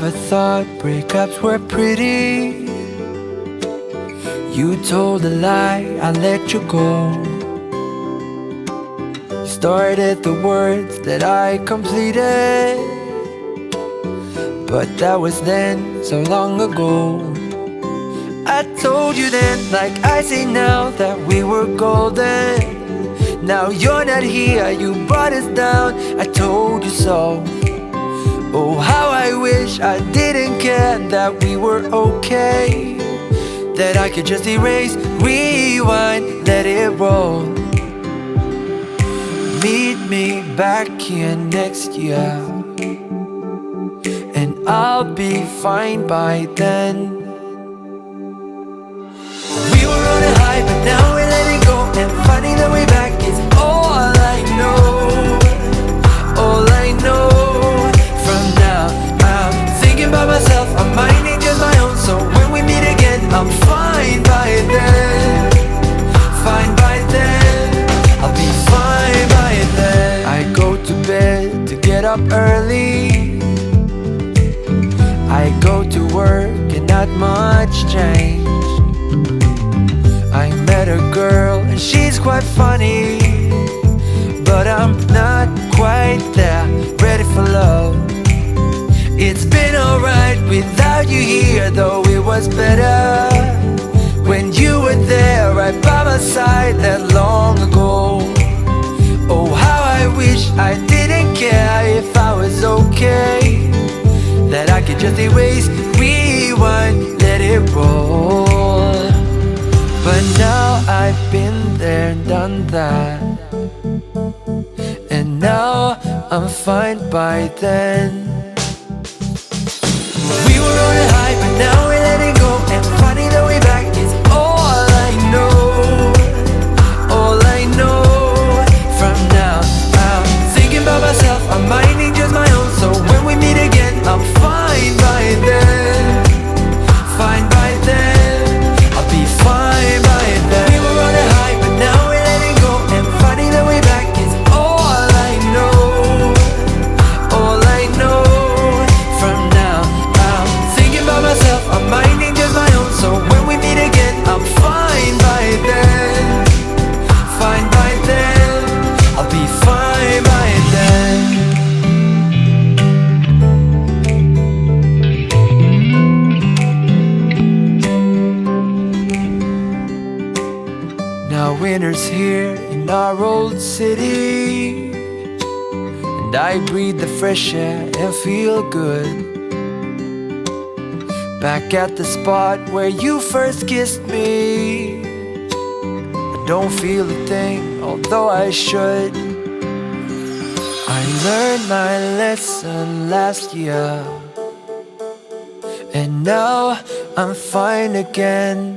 never thought breakups were pretty. You told a lie, I let you go. You started the words that I completed, but that was then, so long ago. I told you then, like I say now, that we were golden. Now you're not here, you brought us down, I told you so. Oh, how I wish I didn't care, that we were okay, that I could just erase, rewind, let it roll. Meet me back here next year, and I'll be fine by then. We were on a high, but now we're letting go, and finding the way back is all I know. All I know. From now, I'm thinking by myself, I'm minding just my own. So when we meet again, I'm fine by then. Fine by then. I'll be fine by then. I go to bed to get up early. I go to work and not much change. I met a girl and she's quite funny, but I'm not quite there, ready for love. It's been alright without you here, though it was better when you were there right by my side that long ago. Oh, how I wish I didn't care if I was okay, that I could just erase, rewind, let it roll. But now I've been there and done that, and now I'm fine by then. We were on a high, but now we're letting go, and finding the way back is all I know. All I know. From now, I'm thinking about myself, I'm minding just my own. So when we meet again, I'm fine by then. Fine by then. I'll be fine by then. We were on a high, but now we're letting go, and finding the way back is all I know. All I know. From now, I'm thinking about myself, I'm minding just my own. So when we meet again, I'm fine by then. Fine by then. I'll be fine by then. Now winter's here in our old city, and I breathe the fresh air and feel good. Back at the spot where you first kissed me, I don't feel a thing, although I should. I learned my lesson last year, and now I'm fine again.